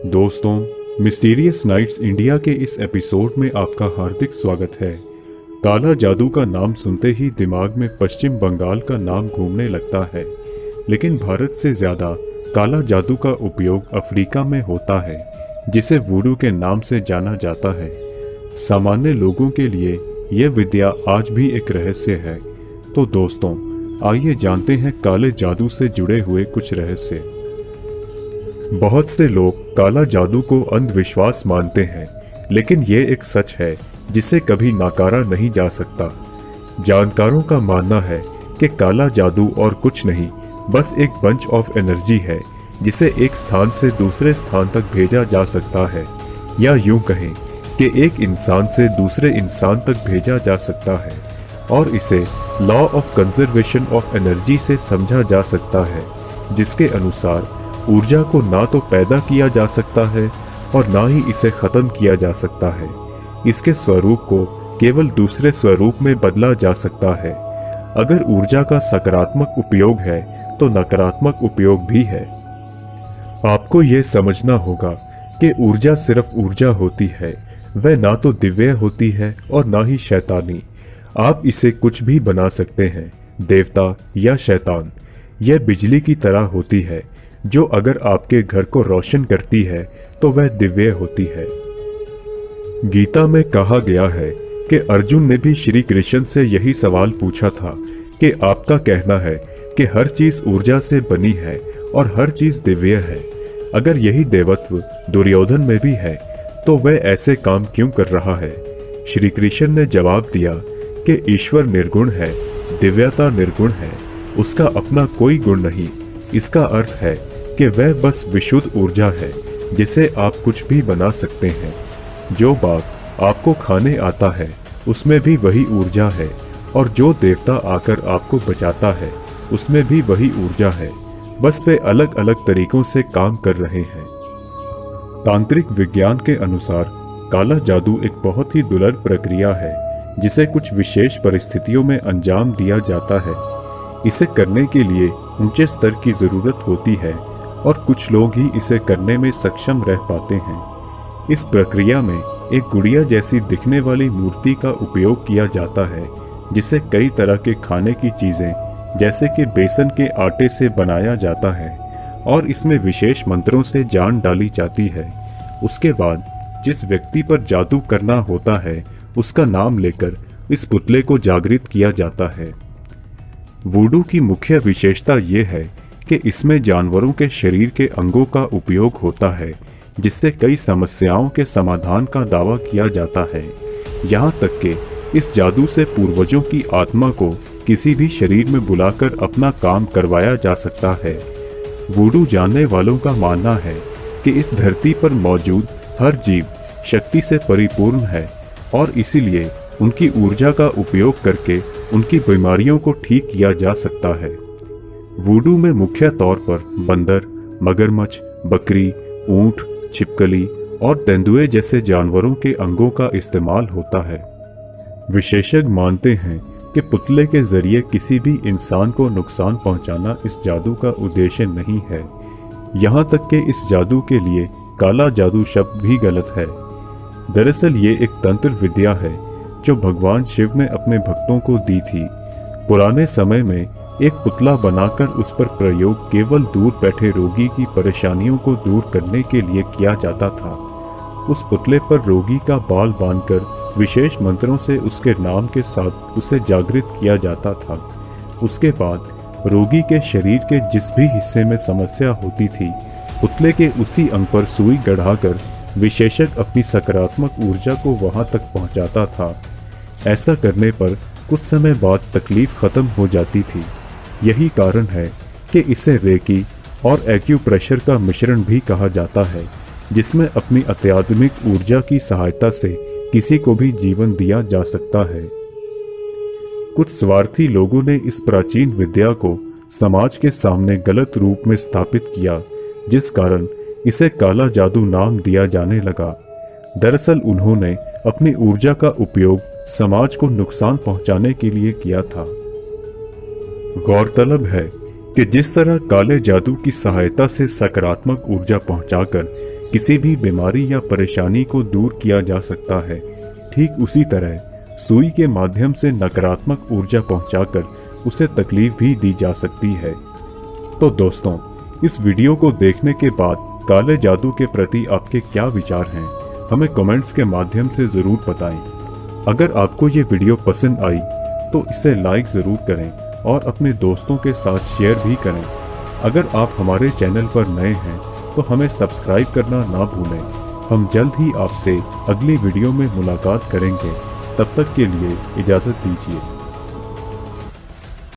दोस्तों, mysterious nights India के इस एपिसोड में आपका हार्दिक स्वागत है। काला जादू का नाम सुनते ही दिमाग में पश्चिम बंगाल का नाम घूमने लगता है, लेकिन भारत से ज़्यादा काला जादू का उपयोग अफ्रीका में होता है, जिसे वुडू के नाम से जाना जाता है। सामान्य लोगों के लिए यह विद्या आज भी एक रहस्य है। तो दोस्तों, आइए जानते हैं काले जादू से जुड़े हुए कुछ रहस्य। बहुत से लोग काला जादू को अंधविश्वास मानते हैं, लेकिन ये एक सच है जिसे कभी नकारा नहीं जा सकता। जानकारों का मानना है कि काला जादू और कुछ नहीं, बस एक बंच ऑफ एनर्जी है जिसे एक स्थान से दूसरे स्थान तक भेजा जा सकता है, या यूं कहें कि एक इंसान से दूसरे इंसान तक भेजा जा सकता है, और इसे law of conservation of energy से समझा जा सकता है, जिसके अनुसार ऊर्जा को ना तो पैदा किया जा सकता है और ना ही इसे खत्म किया जा सकता है। इसके स्वरूप को केवल दूसरे स्वरूप में बदला जा सकता है। अगर ऊर्जा का सकारात्मक उपयोग है तो नकारात्मक उपयोग भी है। आपको यह समझना होगा कि ऊर्जा सिर्फ ऊर्जा होती है, वह ना तो दिव्य होती है और ना ही शैतानी। आप इसे कुछ भी बना सकते हैं, देवता या शैतान। यह बिजली की तरह होती है, जो अगर आपके घर को रोशन करती है तो वह दिव्य होती है। गीता में कहा गया है कि अर्जुन ने भी श्री कृष्ण से यही सवाल पूछा था कि आपका कहना है कि हर चीज ऊर्जा से बनी है और हर चीज दिव्य है। अगर यही देवत्व दुर्योधन में भी है तो वह ऐसे काम क्यों कर रहा है? श्री कृष्ण ने जवाब दिया कि ईश्वर निर्गुण है, दिव्यता निर्गुण है, उसका अपना कोई गुण नहीं। इसका अर्थ है कि वह बस विशुद्ध ऊर्जा है जिसे आप कुछ भी बना सकते हैं। जो बाग आपको खाने आता है उसमें भी वही ऊर्जा है, और जो देवता आकर आपको बचाता है उसमें भी वही ऊर्जा है, बस वे अलग अलग तरीकों से काम कर रहे हैं। तांत्रिक विज्ञान के अनुसार काला जादू एक बहुत ही दुर्लभ प्रक्रिया है जिसे कुछ विशेष परिस्थितियों में अंजाम दिया जाता है। इसे करने के लिए ऊंचे स्तर की जरूरत होती है और कुछ लोग ही इसे करने में सक्षम रह पाते हैं। इस प्रक्रिया में एक गुड़िया जैसी दिखने वाली मूर्ति का उपयोग किया जाता है, जिसे कई तरह के खाने की चीजें जैसे कि बेसन के आटे से बनाया जाता है, और इसमें विशेष मंत्रों से जान डाली जाती है। उसके बाद जिस व्यक्ति पर जादू करना होता है उसका नाम लेकर इस पुतले को जागृत किया जाता है। वुडू की मुख्य विशेषता यह है कि इसमें जानवरों के शरीर के अंगों का उपयोग होता है, जिससे कई समस्याओं के समाधान का दावा किया जाता है। यहाँ तक कि इस जादू से पूर्वजों की आत्मा को किसी भी शरीर में बुलाकर अपना काम करवाया जा सकता है। वुडू जानने वालों का मानना है कि इस धरती पर मौजूद हर जीव शक्ति से परिपूर्ण है, और इसीलिए उनकी ऊर्जा का उपयोग करके उनकी बीमारियों को ठीक किया जा सकता है। वुडू में मुख्य तौर पर बंदर, मगरमच्छ, बकरी, ऊंट, छिपकली और तेंदुए जैसे जानवरों के अंगों का इस्तेमाल होता है। विशेषज्ञ मानते हैं कि पुतले के जरिए किसी भी इंसान को नुकसान पहुंचाना इस जादू का उद्देश्य नहीं है। यहाँ तक कि इस जादू के लिए काला जादू शब्द भी गलत है। दरअसल ये एक तंत्र विद्या है जो भगवान शिव ने अपने भक्तों को दी थी। पुराने समय में एक पुतला बनाकर उस पर प्रयोग केवल दूर बैठे रोगी की परेशानियों को दूर करने के लिए किया जाता था। उस पुतले पर रोगी का बाल बांधकर विशेष मंत्रों से उसके नाम के साथ उसे जागृत किया जाता था। उसके बाद रोगी के शरीर के जिस भी हिस्से में समस्या होती थी, पुतले के उसी अंग पर सुई गढ़ाकर विशेषज्ञ अपनी सकारात्मक ऊर्जा को वहां तक पहुंचाता था। ऐसा करने पर कुछ समय बाद तकलीफ खत्म हो जाती थी। यही कारण है कि इसे रेकी और एक्यूप्रेशर का मिश्रण भी कहा जाता है, जिसमें अपनी अत्याधुनिक ऊर्जा की सहायता से किसी को भी जीवन दिया जा सकता है। कुछ स्वार्थी लोगों ने इस प्राचीन विद्या को समाज के सामने गलत रूप में स्थापित किया, जिस कारण इसे काला जादू नाम दिया जाने लगा। दरअसल उन्होंने अपनी ऊर्जा का उपयोग समाज को नुकसान पहुंचाने के लिए किया था। गौरतलब है कि जिस तरह काले जादू की सहायता से सकारात्मक ऊर्जा पहुंचाकर किसी भी बीमारी या परेशानी को दूर किया जा सकता है। ठीक उसी तरह सुई के माध्यम से नकारात्मक ऊर्जा पहुंचाकर उसे तकलीफ भी दी जा सकती है। तो दोस्तों, इस वीडियो को देखने के बाद काले जादू के प्रति आपके क्या विचार हैं, हमें कमेंट्स के माध्यम से ज़रूर बताएं। अगर आपको ये वीडियो पसंद आई तो इसे लाइक ज़रूर करें और अपने दोस्तों के साथ शेयर भी करें। अगर आप हमारे चैनल पर नए हैं तो हमें सब्सक्राइब करना ना भूलें। हम जल्द ही आपसे अगली वीडियो में मुलाकात करेंगे। तब तक के लिए इजाज़त दीजिए।